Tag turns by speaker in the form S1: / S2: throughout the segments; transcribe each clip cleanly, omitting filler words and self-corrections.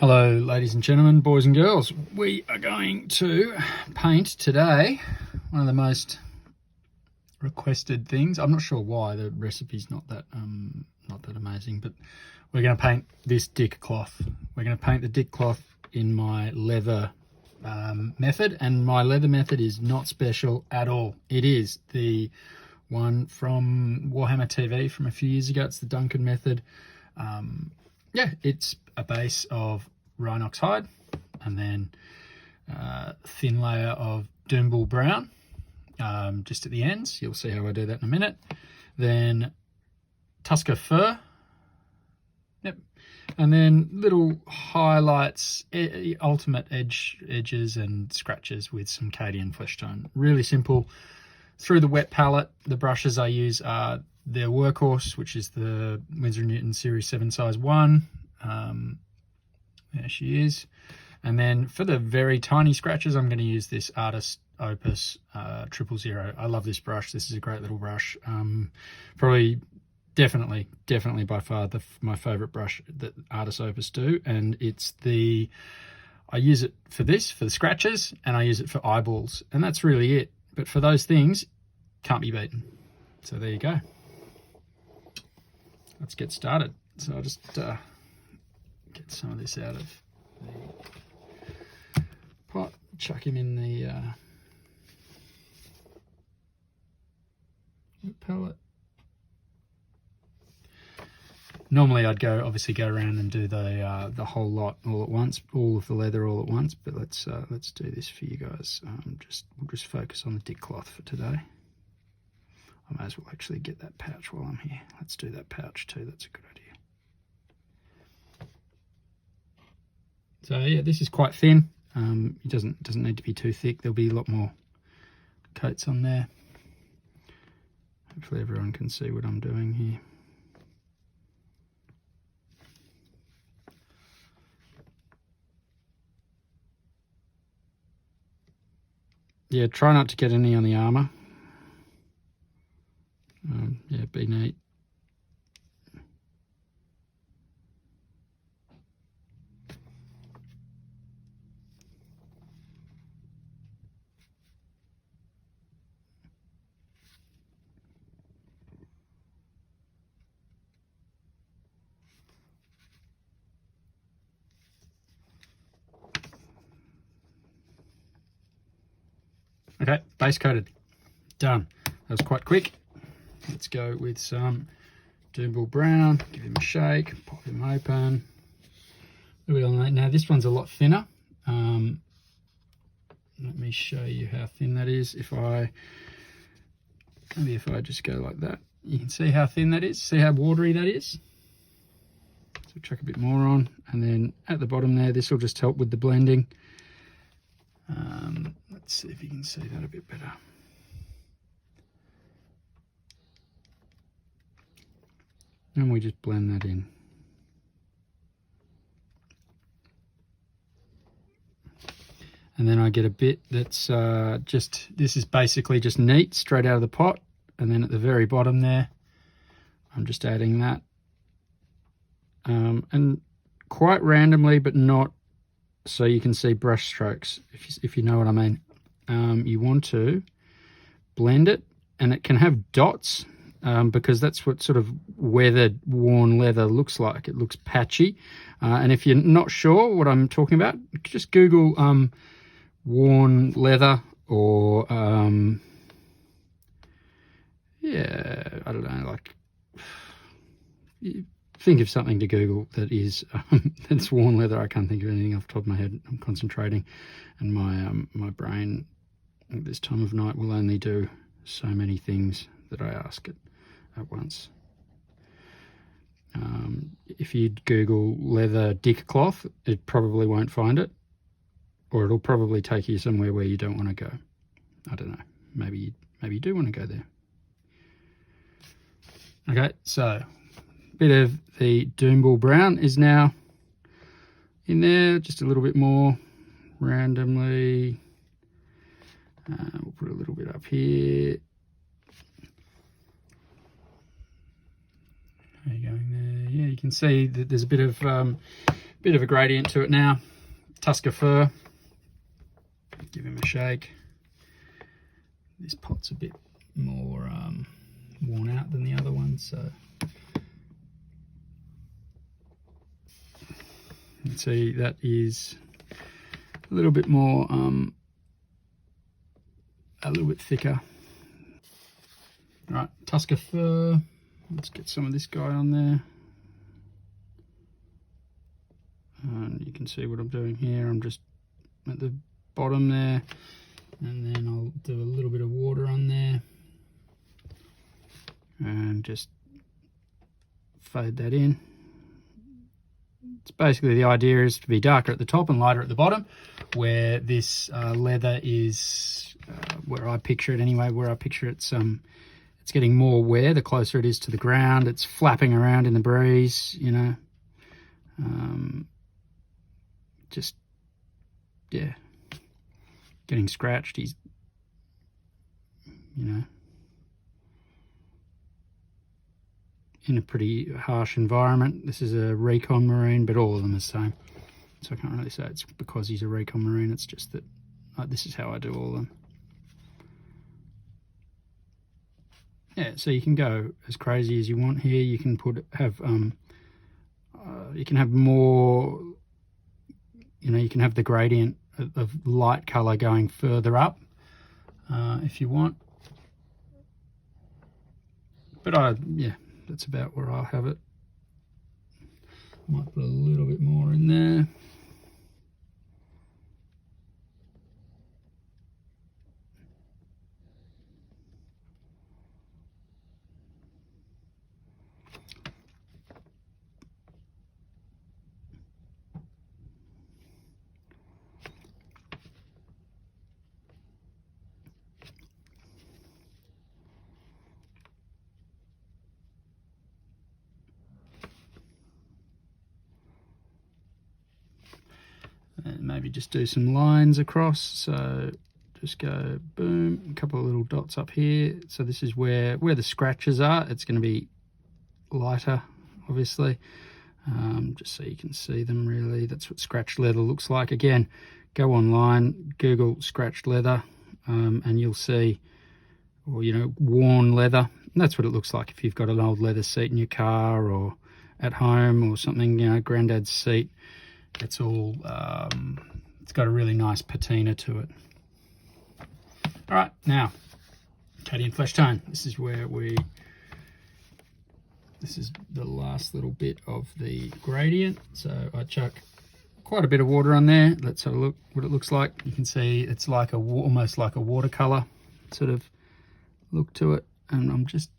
S1: Hello ladies and gentlemen, boys and girls. We are going to paint today one of the most requested things. I'm not sure why, the recipe's not that amazing, but we're going to paint this Dick cloth. We're going to paint the Dick cloth in my leather method, and my leather method is not special at all. It is the one from Warhammer TV from a few years ago. It's the Duncan method. Yeah, it's a base of Rhinox hide and then thin layer of Doombull brown just at the ends. You'll see how I do that in a minute. Then Tusker fur. Yep. And then little highlights, ultimate edges and scratches with some Cadian flesh tone. Really simple. Through the wet palette, the brushes I use are their Workhorse, which is the Winsor & Newton Series 7 size 1. There she is. And then for the very tiny scratches, I'm going to use this Artist Opus 000. I love this brush. This is a great little brush. Probably, definitely by far my favorite brush that Artist Opus do. And I use it for this, for the scratches, and I use it for eyeballs. And that's really it. But for those things, can't be beaten. So there you go. Let's get started. So I'll just get some of this out of the pot, chuck him in the pellet. Normally I'd obviously go around and do the whole lot all at once, all of the leather all at once, but let's do this for you guys. We'll just focus on the Dick cloth for today. I might as well actually get that pouch while I'm here. Let's do that pouch too, that's a good idea. So yeah, this is quite thin. It doesn't need to be too thick. There'll be a lot more coats on there. Hopefully everyone can see what I'm doing here. Yeah, try not to get any on the armour. Yeah, be neat. Okay, base coated. Done. That was quite quick. Let's go with some Doombull brown. Give him a shake. Pop him open. Now this one's a lot thinner. Let me show you how thin that is. Maybe if I just go like that, you can see how thin that is. See how watery that is. So chuck a bit more on, and then at the bottom there, this will just help with the blending. Let's see if you can see that a bit better. And we just blend that in. And then I get a bit that's this is basically just neat, straight out of the pot. And then at the very bottom there, I'm just adding that. And quite randomly, but not so you can see brush strokes, if you know what I mean. You want to blend it, and it can have dots, because that's what sort of weathered, worn leather looks like. It looks patchy. And if you're not sure what I'm talking about, just Google worn leather, or yeah, I don't know, like, think of something to Google that is that's worn leather. I can't think of anything off the top of my head. I'm concentrating, and my brain at this time of night will only do so many things that I ask it at once. If you Google leather Dick cloth, it probably won't find it, or it'll probably take you somewhere where you don't want to go. I don't know. Maybe you do want to go there. Okay, so bit of the Doombull brown is now in there, just a little bit more randomly. We'll put a little bit up here. How are you going there? Yeah, you can see that there's a bit of Bit of a gradient to it now. Tusker fur. Give him a shake. This pot's a bit more worn out than the other one, so you can see that is a little bit more, a little bit thicker. All right, Tusker fur. Let's get some of this guy on there. And you can see what I'm doing here. I'm just at the bottom there, and then I'll do a little bit of water on there and just fade that in. It's basically, the idea is to be darker at the top and lighter at the bottom, where this leather is, where I picture it anyway, where I picture it's getting more wear the closer it is to the ground. It's flapping around in the breeze, you know. Just, yeah, getting scratched. He's, you know, in a pretty harsh environment. This is a Recon Marine, but all of them are the same. So I can't really say it's because he's a Recon Marine. It's just that this is how I do all of them. Yeah, so you can go as crazy as you want here. You can you can have more, you know, you can have the gradient of light color going further up if you want. But yeah, that's about where I'll have it. Might put a little bit more in there. And maybe just do some lines across. So just go boom, a couple of little dots up here. So this is where the scratches are. It's going to be lighter, obviously, just so you can see them really. That's what scratched leather looks like. Again, go online, Google scratched leather, and you'll see, or, you know, worn leather. And that's what it looks like if you've got an old leather seat in your car or at home or something, you know, granddad's seat. It's all, it's got a really nice patina to it. All right, now, Cadian flesh tone. This is where this is the last little bit of the gradient. So I chuck quite a bit of water on there. Let's have a look what it looks like. You can see it's like almost like a watercolor sort of look to it. And I'm just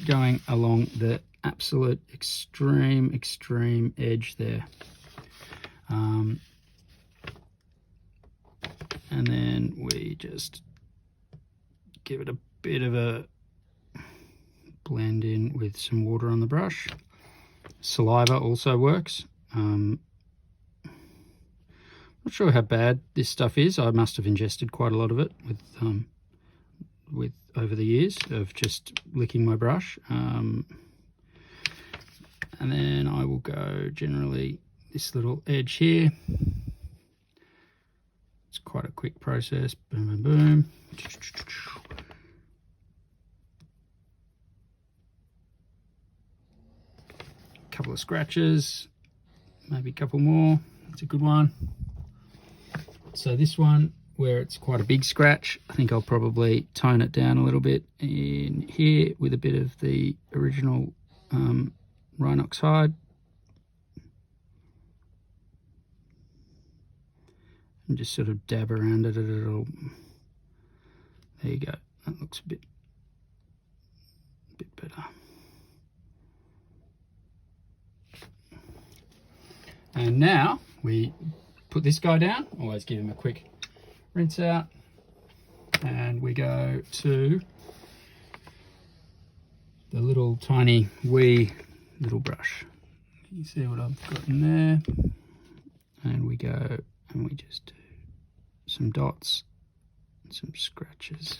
S1: going along the absolute extreme edge there. And then we just give it a bit of a blend in with some water on the brush. Saliva also works. Not sure how bad this stuff is. I must have ingested quite a lot of it with over the years of just licking my brush. And then I will go generally this little edge here. It's quite a quick process. Boom, boom, boom. A couple of scratches, maybe a couple more. It's a good one. So this one, where it's quite a big scratch, I think I'll probably tone it down a little bit in here with a bit of the original Rhinox hide. And just sort of dab around it a little. There you go. That looks a bit better. And now we put this guy down. Always give him a quick rinse out. And we go to the little tiny wee little brush. You see what I've got in there. And we go and we just do some dots and some scratches.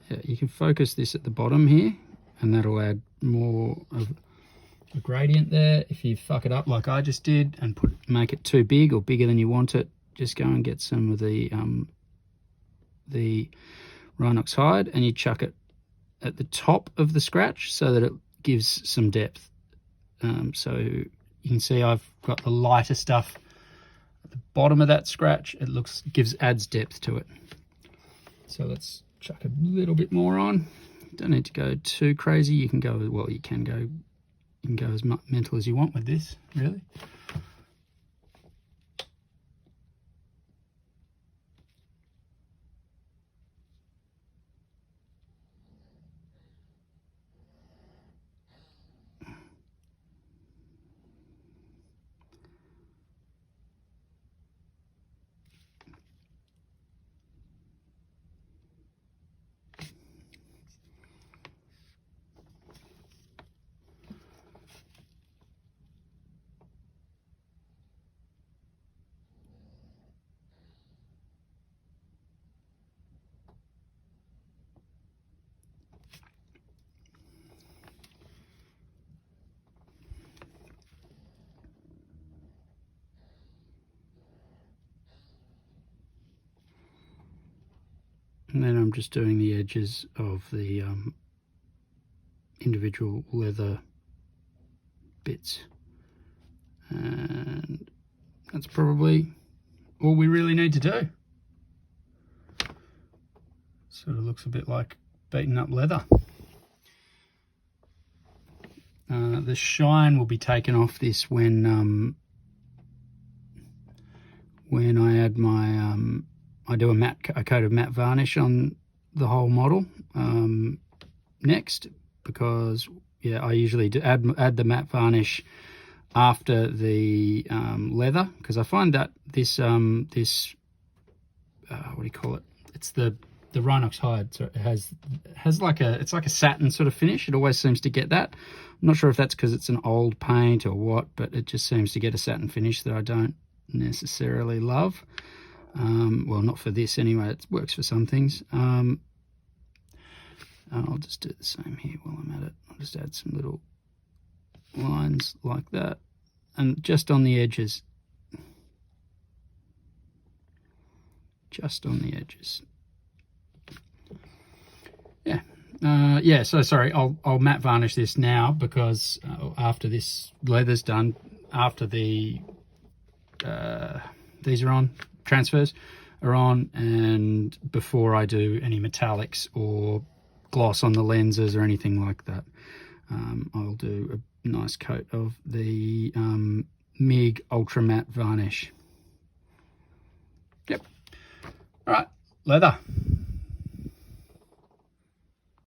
S1: Yeah, you can focus this at the bottom here, and that'll add more of a gradient there. If you fuck it up like I just did and make it too big or bigger than you want it, just go and get some of the Rhinox hide and you chuck it at the top of the scratch so that it gives some depth. So you can see I've got the lighter stuff at the bottom of that scratch. It adds depth to it. So let's chuck a little bit more on. Don't need to go too crazy. You can go, well, you can go as mental as you want with this, really. And then I'm just doing the edges of the individual leather bits. And that's probably all we really need to do. Sort of looks a bit like beaten up leather. The shine will be taken off this when I add my I do a coat of matte varnish on the whole model next, because yeah, I usually do add the matte varnish after the leather, because I find that this what do you call it? It's the Rhinox hide, so it has like it's like a satin sort of finish. It always seems to get that. I'm not sure if that's because it's an old paint or what, but it just seems to get a satin finish that I don't necessarily love. Well, not for this anyway. It works for some things. I'll just do the same here while I'm at it. I'll just add some little lines like that, and just on the edges. Just on the edges. Yeah. Yeah, so sorry, I'll matte varnish this now, because after this leather's done, after the these are on, transfers are on, and before I do any metallics or gloss on the lenses or anything like that, I'll do a nice coat of the MIG Ultra Matte Varnish. Yep. All right, leather.